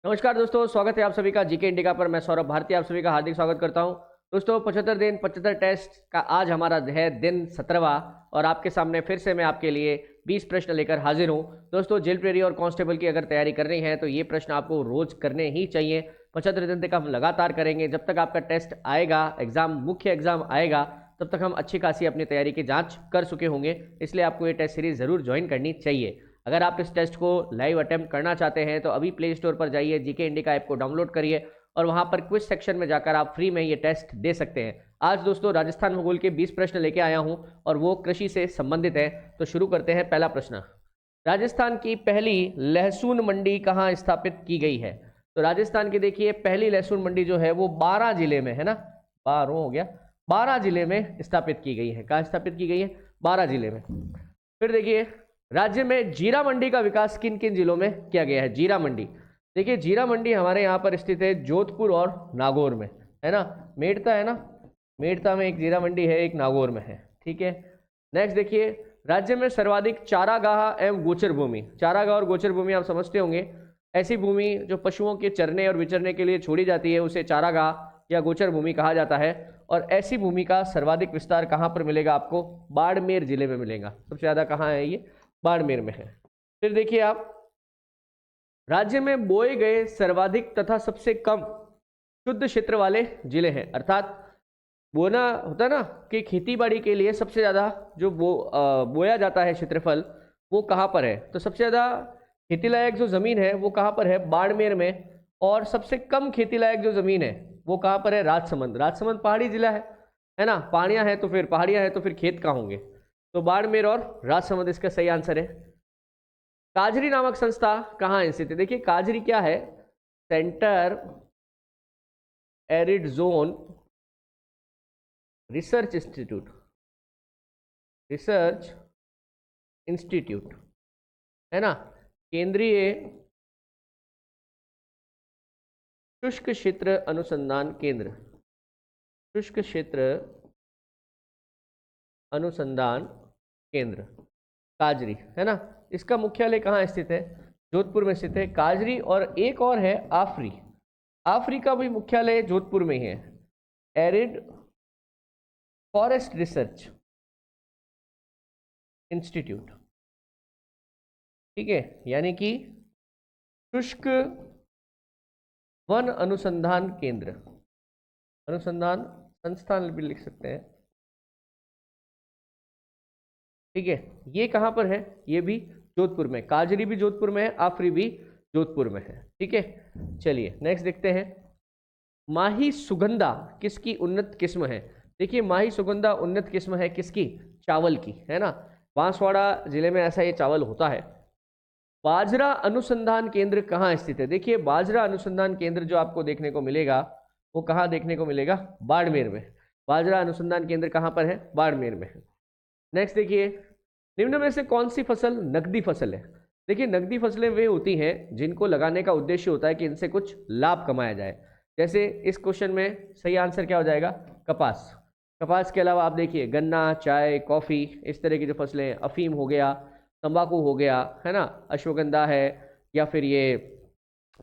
नमस्कार दोस्तों, स्वागत है आप सभी का जीके इंडिका पर। मैं सौरभ भारती आप सभी का हार्दिक स्वागत करता हूं। दोस्तों 75 दिन 75 टेस्ट का आज हमारा है दिन 17वां और आपके सामने फिर से मैं आपके लिए 20 प्रश्न लेकर हाजिर हूं। दोस्तों जेल प्रेरी और कांस्टेबल की अगर तैयारी करनी है तो ये प्रश्न आपको रोज करने ही चाहिए। 75 दिन तक हम लगातार करेंगे जब तक आपका टेस्ट आएगा, मुख्य एग्जाम आएगा, तब तक हम अच्छी खासी अपनी तैयारी की जाँच कर चुके होंगे। इसलिए आपको ये टेस्ट सीरीज जरूर ज्वाइन करनी चाहिए। अगर आप इस टेस्ट को लाइव अटेम्प्ट करना चाहते हैं तो अभी प्ले स्टोर पर जाइए, जीके इंडिका ऐप को डाउनलोड करिए और वहां पर क्विज सेक्शन में जाकर आप फ्री में ये टेस्ट दे सकते हैं। आज दोस्तों राजस्थान भूगोल के 20 प्रश्न लेके आया हूं और वो कृषि से संबंधित है। तो शुरू करते हैं। पहला प्रश्न, राजस्थान की पहली लहसुन मंडी कहाँ स्थापित की गई है? तो राजस्थान की देखिए पहली लहसुन मंडी जो है वो 12 जिले में है ना, 12 हो गया, 12 जिले में स्थापित की गई है। कहाँ स्थापित की गई है? 12 जिले में। फिर देखिए राज्य में जीरा मंडी का विकास किन किन जिलों में किया गया है? जीरा मंडी, देखिए जीरा मंडी हमारे यहाँ पर स्थित है जोधपुर और नागौर में, है ना। मेड़ता है ना, मेड़ता में एक जीरा मंडी है, एक नागौर में है, ठीक है। नेक्स्ट देखिए, राज्य में सर्वाधिक चारागाह एवं गोचर भूमि, चारागाह और गोचर भूमि आप समझते होंगे, ऐसी भूमि जो पशुओं के चरने और विचरने के लिए छोड़ी जाती है उसे चारागाह या गोचर भूमि कहा जाता है। और ऐसी भूमि का सर्वाधिक विस्तार कहाँ पर मिलेगा आपको? बाड़मेर जिले में मिलेगा। सबसे ज्यादा कहाँ है ये? बाड़मेर में है। फिर देखिए आप, राज्य में बोए गए सर्वाधिक तथा सबसे कम शुद्ध क्षेत्र वाले जिले हैं। अर्थात बोना होता है ना कि खेती बाड़ी के लिए सबसे ज्यादा जो बोया जाता है क्षेत्रफल, वो कहाँ पर है? तो सबसे ज्यादा खेती लायक जो जमीन है वो कहाँ पर है? बाड़मेर में। और सबसे कम खेती लायक जो जमीन है वो कहाँ पर है? राजसमंद। राजसमंद पहाड़ी जिला है ना, पहाड़ियाँ हैं तो फिर पहाड़ियाँ हैं तो फिर खेत कहाँ होंगे? तो बाड़मेर और राजसमंद इसका सही आंसर है। काजरी नामक संस्था कहाँ स्थित है? देखिए काजरी क्या है? Centre arid zone research institute, research institute है ना, केंद्रीय शुष्क क्षेत्र अनुसंधान केंद्र, शुष्क क्षेत्र अनुसंधान केंद्र काजरी, है ना। इसका मुख्यालय कहाँ स्थित है? जोधपुर में स्थित है काजरी। और एक और है आफरी, आफरी का भी मुख्यालय जोधपुर में ही है, एरिड फॉरेस्ट रिसर्च इंस्टीट्यूट, ठीक है, यानी कि शुष्क वन अनुसंधान केंद्र, अनुसंधान संस्थान भी लिख सकते हैं, ठीक है। ये कहां पर है? ये भी जोधपुर में, काजरी भी जोधपुर में है, आफरी भी जोधपुर में है, ठीक है। चलिए नेक्स्ट देखते हैं। माही सुगंधा किसकी उन्नत किस्म है? देखिए माही सुगंधा उन्नत किस्म है किसकी? चावल की, है ना। बांसवाड़ा जिले में ऐसा ये चावल होता है। बाजरा अनुसंधान केंद्र कहाँ स्थित है? देखिए बाजरा अनुसंधान केंद्र जो आपको देखने को मिलेगा वो कहाँ देखने को मिलेगा? बाड़मेर में। बाजरा अनुसंधान केंद्र कहाँ पर है? बाड़मेर में है। नेक्स्ट देखिए, निम्न में से कौन सी फसल नकदी फसल है? देखिए नकदी फसलें वे होती हैं जिनको लगाने का उद्देश्य होता है कि इनसे कुछ लाभ कमाया जाए। जैसे इस क्वेश्चन में सही आंसर क्या हो जाएगा? कपास। कपास के अलावा आप देखिए गन्ना, चाय, कॉफ़ी, इस तरह की जो फसलें, अफीम हो गया, तंबाकू हो गया, है ना, अश्वगंधा है, या फिर ये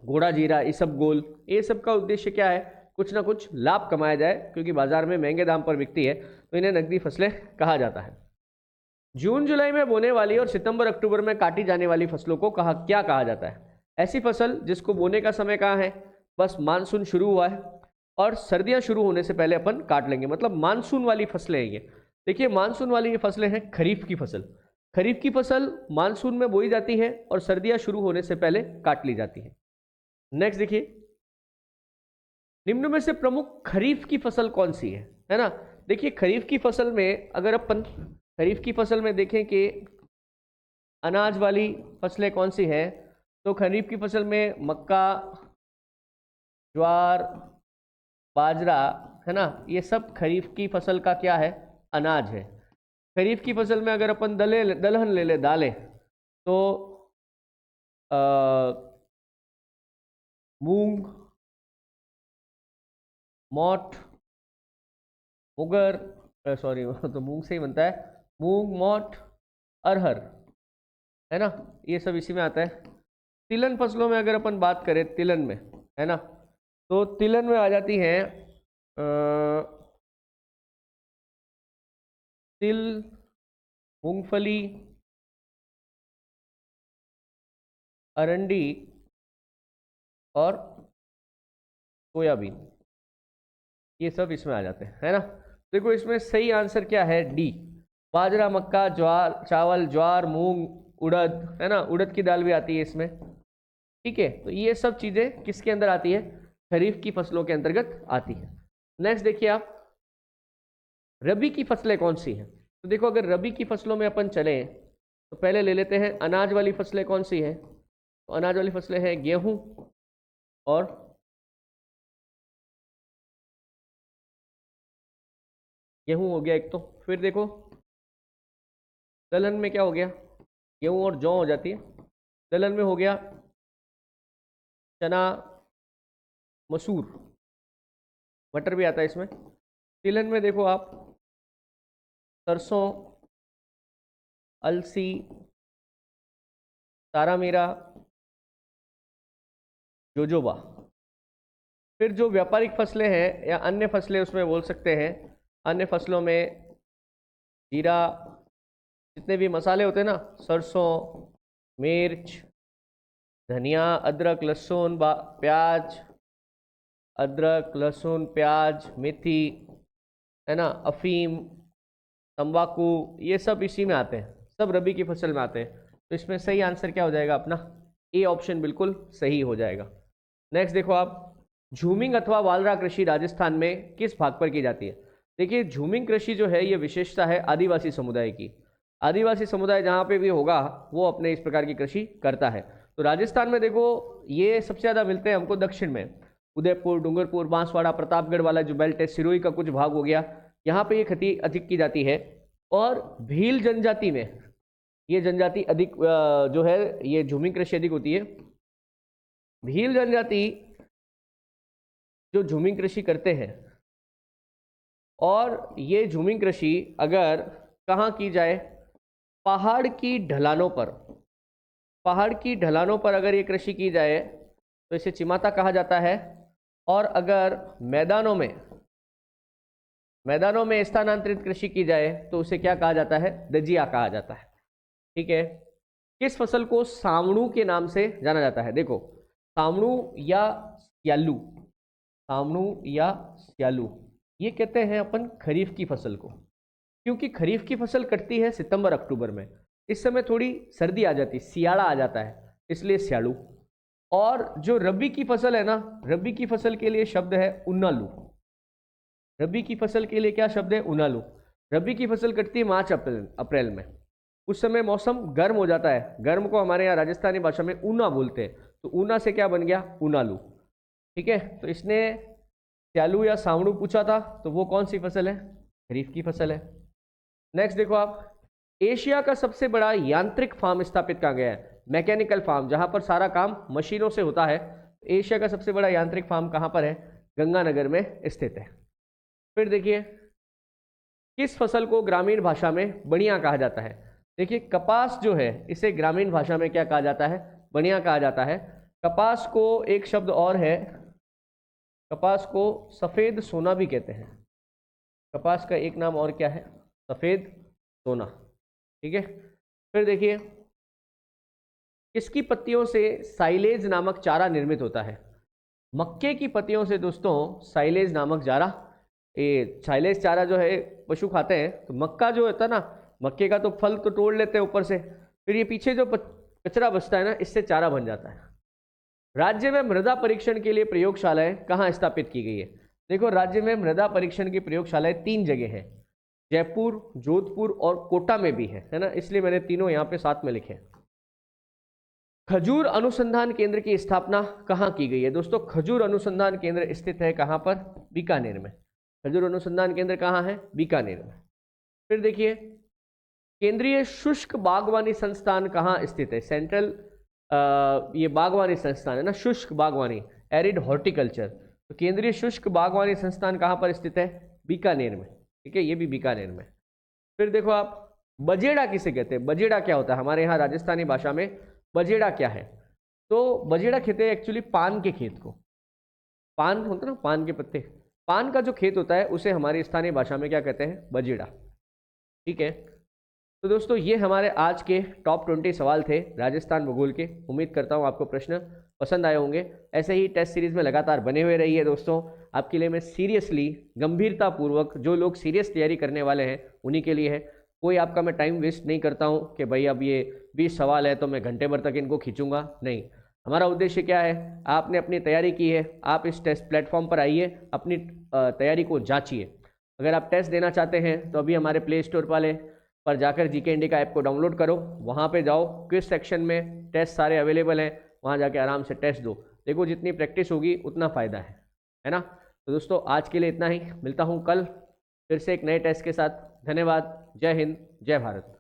घोड़ा जीरा, इसबगोल, ये सब का उद्देश्य क्या है? कुछ ना कुछ लाभ कमाया जाए, क्योंकि बाजार में महंगे दाम पर बिकती है तो इन्हें नकदी फसलें कहा जाता है। जून जुलाई में बोने वाली और सितंबर अक्टूबर में काटी जाने वाली फसलों को क्या कहा जाता है? ऐसी फसल जिसको बोने का समय कहाँ है? बस मानसून शुरू हुआ है और सर्दियां शुरू होने से पहले अपन काट लेंगे, मतलब मानसून वाली फसलें हैं ये। देखिए मानसून वाली ये फसलें हैं खरीफ की फसल। खरीफ की फसल मानसून में बोई जाती है और सर्दियां शुरू होने से पहले काट ली जाती है। नेक्स्ट देखिए, निम्न में से प्रमुख खरीफ की फसल कौन सी है ना। देखिए खरीफ की फसल में अगर अपन खरीफ की फसल में देखें कि अनाज वाली फसलें कौन सी हैं, तो खरीफ की फसल में मक्का, ज्वार, बाजरा, है ना, ये सब खरीफ की फसल का क्या है? अनाज है। खरीफ की फसल में अगर अपन दलहन ले ले, दालें, तो मूंग, मोट, मुगर, सॉरी तो मूंग से ही बनता है, मूंग, मोट, अरहर, है ना, ये सब इसी में आता है। तिलहन फसलों में अगर अपन बात करें, तिलहन में, है ना, तो तिलहन में आ जाती है तिल, मूंगफली, अरंडी और सोयाबीन, ये सब इसमें आ जाते हैं, है ना। देखो इसमें सही आंसर क्या है, डी। बाजरा, मक्का, ज्वार, चावल, ज्वार, मूंग, उड़द, है ना, उड़द की दाल भी आती है इसमें। ठीक है, तो ये सब चीजें किसके अंदर आती है, खरीफ की फसलों के अंतर्गत आती है। नेक्स्ट देखिए आप, रबी की फसलें कौन सी हैं। तो देखो अगर रबी की फसलों में अपन चले तो पहले ले लेते हैं अनाज वाली फसलें कौन सी हैं। तो अनाज वाली फसलें हैं गेहूं और गेहूं हो गया एक तो। फिर देखो दलहन में क्या हो गया, गेहूं और जौ हो जाती है। दलहन में हो गया चना, मसूर, मटर भी आता है इसमें। तिलहन में देखो आप सरसों, अलसी, तारामीरा, जोजोबा। फिर जो व्यापारिक फसलें हैं या अन्य फसलें उसमें बोल सकते हैं, अन्य फसलों में जीरा, जितने भी मसाले होते हैं ना, सरसों, मिर्च, धनिया, अदरक, लहसुन, प्याज, अदरक, लहसुन, प्याज, मेथी, है ना, अफीम, तंबाकू, ये सब इसी में आते हैं, सब रबी की फसल में आते हैं। तो इसमें सही आंसर क्या हो जाएगा अपना, ए ऑप्शन बिल्कुल सही हो जाएगा। नेक्स्ट देखो आप, झूमिंग अथवा वालरा कृषि राजस्थान में किस भाग पर की जाती है। देखिए झूमिंग कृषि जो है ये विशेषता है आदिवासी समुदाय की। आदिवासी समुदाय जहाँ पे भी होगा वो अपने इस प्रकार की कृषि करता है। तो राजस्थान में देखो ये सबसे ज़्यादा मिलते हैं हमको दक्षिण में, उदयपुर, डूंगरपुर, बांसवाड़ा, प्रतापगढ़ वाला जो बेल्ट है, सिरोही का कुछ भाग हो गया, यहाँ पे ये खेती अधिक की जाती है। और भील जनजाति में ये जनजाति अधिक जो है ये झूमिंग कृषि अधिक होती है। भील जनजाति जो झूमिंग कृषि करते हैं, और ये झूमिंग कृषि अगर कहाँ की जाए, पहाड़ की ढलानों पर, पहाड़ की ढलानों पर अगर ये कृषि की जाए तो इसे चिमाता कहा जाता है। और अगर मैदानों में स्थानांतरित कृषि की जाए तो उसे क्या कहा जाता है, दजिया कहा जाता है। ठीक है, किस फसल को सावणु के नाम से जाना जाता है। देखो सावणु या स्यालू, सावणु या स्यालू, ये कहते हैं अपन खरीफ की फसल को, क्योंकि खरीफ की फसल कटती है सितंबर अक्टूबर में, इस समय थोड़ी सर्दी आ जाती है, सियाड़ा आ जाता है, इसलिए स्यालू। और जो रबी की फसल है ना, रबी की फसल के लिए शब्द है उनालू। रबी की फसल के लिए क्या शब्द है, उनालू। रबी की फसल कटती है मार्च अप्रैल में, उस समय मौसम गर्म हो जाता है, गर्म को हमारे यहाँ राजस्थानी भाषा में ऊना बोलते हैं, तो ऊना से क्या बन गया, उनालू। ठीक है, तो इसने स्यालू या सावणु पूछा था, तो वो कौन सी फसल है, खरीफ की फसल है। नेक्स्ट देखो आप, एशिया का सबसे बड़ा यांत्रिक फार्म स्थापित कहाँ गया है, मैकेनिकल फार्म, जहां पर सारा काम मशीनों से होता है। एशिया का सबसे बड़ा यांत्रिक फार्म कहां पर है, गंगानगर में स्थित है। फिर देखिए किस फसल को ग्रामीण भाषा में बढ़िया कहा जाता है। देखिए कपास जो है इसे ग्रामीण भाषा में क्या कहा जाता है, बढ़िया कहा जाता है। कपास को एक शब्द और है, कपास को सफेद सोना भी कहते हैं। कपास का एक नाम और क्या है, सफेद सोना। ठीक है, फिर देखिए किसकी पत्तियों से साइलेज नामक चारा निर्मित होता है। मक्के की पत्तियों से दोस्तों साइलेज नामक चारा, ये साइलेज चारा जो है पशु खाते हैं। तो मक्का जो होता है ना, मक्के का तो फल तो तोड़ लेते हैं ऊपर से, फिर ये पीछे जो कचरा बचता है ना, इससे चारा बन जाता है। राज्य में मृदा परीक्षण के लिए प्रयोगशालाएं कहाँ स्थापित की गई है। देखो राज्य में मृदा परीक्षण की प्रयोगशालाएं 3 जगह है, जयपुर, जोधपुर और कोटा में भी है ना, इसलिए मैंने तीनों यहाँ पे साथ में लिखे। खजूर अनुसंधान केंद्र की स्थापना कहाँ की गई है। दोस्तों खजूर अनुसंधान केंद्र स्थित है कहाँ पर, बीकानेर में। खजूर अनुसंधान केंद्र कहाँ है, बीकानेर में। फिर देखिए केंद्रीय शुष्क बागवानी संस्थान कहाँ स्थित है, सेंट्रल ये बागवानी संस्थान है ना, शुष्क बागवानी, एरिड हॉर्टिकल्चर। तो केंद्रीय शुष्क बागवानी संस्थान कहाँ पर स्थित है, बीकानेर में। ठीक है, ये भी बीकानेर में। फिर देखो आप बजेड़ा किसे कहते हैं, बजेड़ा क्या होता है, हमारे यहाँ राजस्थानी भाषा में बजेड़ा क्या है। तो बजेड़ा कहते हैं एक्चुअली पान के खेत को। पान होता है ना, पान के पत्ते, पान का जो खेत होता है उसे हमारी स्थानीय भाषा में क्या कहते हैं, बजेड़ा। ठीक है, तो दोस्तों ये हमारे आज के टॉप 20 सवाल थे राजस्थान भूगोल के। उम्मीद करता हूँ आपको प्रश्न पसंद आए होंगे। ऐसे ही टेस्ट सीरीज में लगातार बने हुए रहिए दोस्तों। आपके लिए मैं सीरियसली, गंभीरतापूर्वक, जो लोग सीरियस तैयारी करने वाले हैं उन्हीं के लिए है। कोई आपका मैं टाइम वेस्ट नहीं करता हूँ कि भाई अब ये 20 सवाल है तो मैं घंटे भर तक इनको खींचूंगा, नहीं। हमारा उद्देश्य क्या है, आपने अपनी तैयारी की है, आप इस टेस्ट प्लेटफॉर्म पर आइए, अपनी तैयारी को जांचिए। अगर आप टेस्ट देना चाहते हैं तो अभी हमारे प्ले स्टोर वाले पर जाकर जीके इंडिका ऐप को डाउनलोड करो, वहाँ पे जाओ, क्विज सेक्शन में टेस्ट सारे अवेलेबल हैं, वहाँ जाके आराम से टेस्ट दो। देखो जितनी प्रैक्टिस होगी उतना फ़ायदा है ना। तो दोस्तों आज के लिए इतना ही, मिलता हूँ कल फिर से एक नए टेस्ट के साथ। धन्यवाद, जय हिंद, जय भारत।